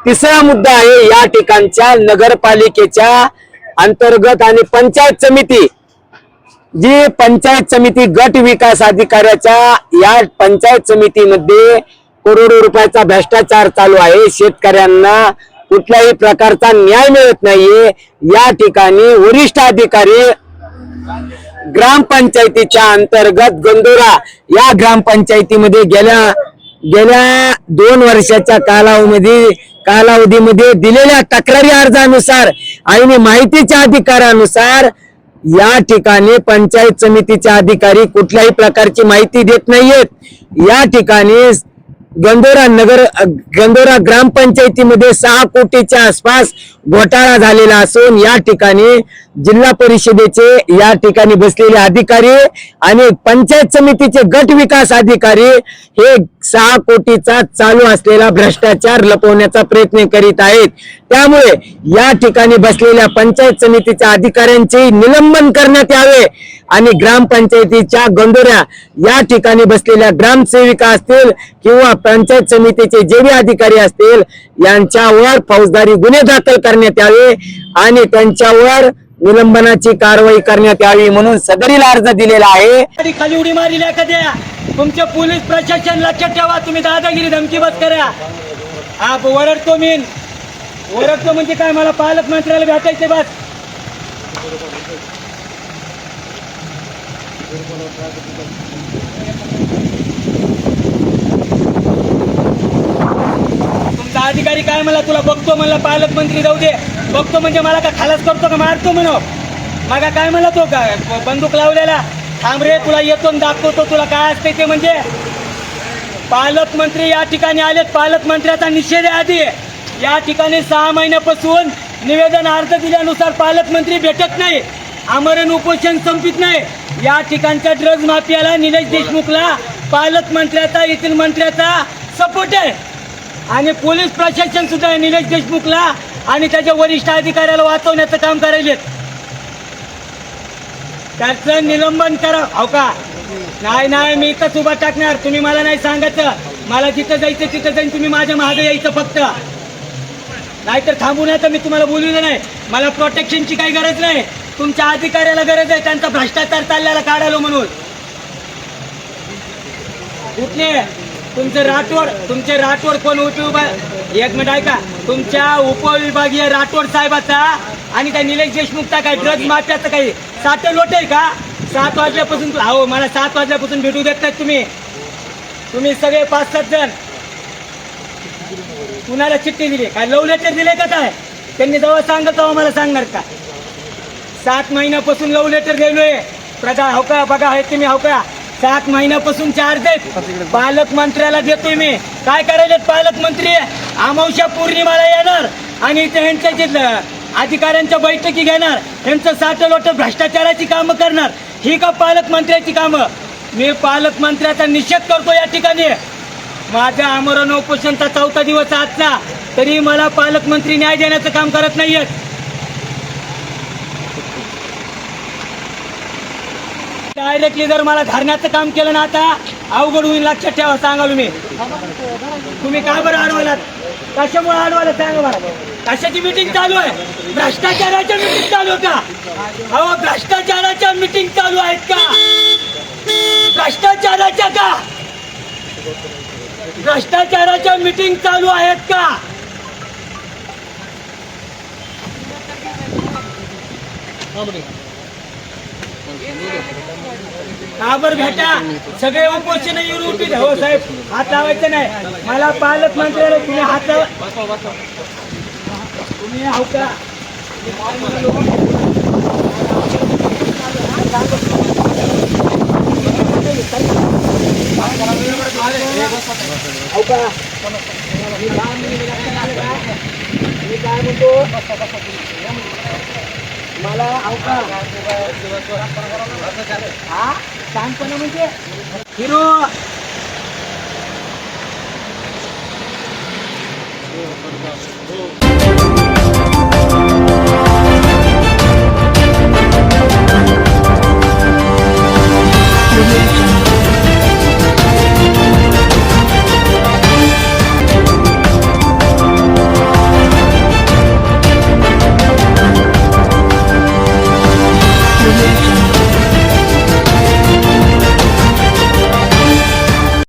तिसरा मुद्दा आहे या ठिकाणच्या नगरपालिकेच्या अंतर्गत आणि पंचायत समिती, जी पंचायत समिती गट विकास अधिकाऱ्याच्या या पंचायत समितीमध्ये करोडो रुपयाचा भ्रष्टाचार चालू आहे। शेतकऱ्यांना कुठल्याही प्रकारचा न्याय मिळत नाहीये। या ठिकाणी वरिष्ठ अधिकारी ग्रामपंचायतीच्या अंतर्गत गंदोरा या ग्रामपंचायतीमध्ये गेल्या 2 वर्षाच्या कालावधीमध्ये दिलेल्या तक्रारी अर्जानुसार आणि माहितीच्या अधिकारानुसार या ठिकाणी पंचायत समितीचे अधिकारी कुठल्याही प्रकारची माहिती देत नाहीयेत। या ठिकाणी गंदोरा ग्रामपंचायतीमध्ये 6 कोटीच्या आसपास घोटाळा झालेला असून या ठिकाणी जिल्हा परिषदेचे या ठिकाणी बसलेले अधिकारी आणि पंचायत समितीचे गट विकास अधिकारी हे 6 कोटीचा चालू असलेला भ्रष्टाचार लपवण्याचा प्रयत्न करीत आहेत। त्यामुळे या ठिकाणी बसलेल्या पंचायत समितीच्या अधिकाऱ्यांचे निलंबन करण्यात यावे आणि ग्रामपंचायतीच्या गंदोऱ्या या ठिकाणी बसलेल्या ग्रामसेविका असतील किंवा पंचायत समितीचे जे भी अधिकारी असतील यांच्यावर फौजदारी गुन्हे दाखल करण्यात यावे आणि त्यांच्यावर निलंबनाची कारवाई करण्यात यावी म्हणून सदरील अर्ज दिलेला आहे। खाली उडी मारली एखाद्या तुमचे पोलीस प्रशासन लक्षात ठेवा, तुम्ही दादागिरी धमकी बस करा। ओरडतो म्हणजे काय, मला पालकमंत्र्याला भेटायचे बस। तुमचा अधिकारी काय मला तुला बघतो म्हणला पालकमंत्री जाऊ दे, बघतो म्हणजे मला का खालास करतो का मारतो म्हणो। मग काय मला तो का बंदूक लावलेला, थांब रे तुला येतो दाखवतो तुला काय असते ते। म्हणजे पालकमंत्री या ठिकाणी आलेत, पालकमंत्र्याचा निषेध आहे आधी। या ठिकाणी 6 महिन्यापासून निवेदन अर्ज दिल्यानुसार पालकमंत्री भेटत नाही, आमरण उपोषण संपित नाही। या ठिकाणच्या ड्रग्ज माफियाला निलेश देशमुखला पालकमंत्र्याचा येथील मंत्र्याचा सपोर्ट आहे आणि पोलीस प्रशासन सुद्धा निलेश देशमुखला आणि त्याच्या वरिष्ठ अधिकाऱ्याला वाचवण्याचं काम करायलेत। त्याचं निलंबन करा। हो का नाही मी इथंच उभा टाकणार, तुम्ही मला नाही सांगायचं, मला जिथं जायचं तिथं जाईन, तुम्ही माझ्या मागे यायचं फक्त, नाहीतर थांबू नये तर मी तुम्हाला बोलवलं नाही। मला प्रोटेक्शनची काही गरज नाही, तुमच्या अधिकाऱ्याला गरज आहे त्यांचा भ्रष्टाचार चाललेला काढालो म्हणून। कुठले तुमचे राठोड कोण उभा, एक मिनिट ऐका, तुमच्या उपविभागीय राठोड साहेबाचा आणि त्या निलेश देशमुखचा काय ड्रग्ज माफियाचा काही साठे लोट आहे का? 7 वाजल्यापासून मला 7 वाजल्यापासून भेटू देत नाहीत तुम्ही सगळे 5-7 जण। कुणाला चिठ्ठी दिली काय, लव्ह लेटर दिले का काय? त्यांनी जेव्हा सांगत मला सांगणार का? 7 महिन्यापासून लव्ह लेटर दिलोय प्रधान, हो का बघा हे तुम्ही, हो का 7 महिन्यापासून चार्ज आहेत पालकमंत्र्याला देतोय मी। काय करायलेत पालकमंत्री, अमावस्या पौर्णिमाला येणार आणि त्यांच्या जे अधिकाऱ्यांच्या बैठकी घेणार, त्यांचं साठलोट भ्रष्टाचाराची कामं करणार, ही का पालकमंत्र्याची कामं? मी पालकमंत्र्याचा निषेध करतो या ठिकाणी। माझ्या आमरण उपोषणचा 4था दिवस आजचा, तरी मला पालकमंत्री न्याय देण्याचं काम करत नाहीयेत। डायरेक्टली जर मला धरण्याचं काम केलं ना आता अवघड होईल, लक्षात ठेवा सांगालो मी। तुम्ही का बरं अडवलात, कशामुळे अडवलं सांगा मला? कशाची मीटिंग चालू आहे? भ्रष्टाचाराच्या मीटिंग चालू आहे का? अहो भ्रष्टाचाराच्या मीटिंग चालू आहेत का? भ्रष्टाचाराच्या मीटिंग चालू आहेत का? काबर भेटा सगळे उपोषण येऊन उठीत। हो साहेब हात लावायचं नाही मला, पालकमंत्र्याला तुम्ही हात लावा, तुम्ही हो का मी काय म्हणतो मला अवका हा शांतपणा म्हणजे हिरो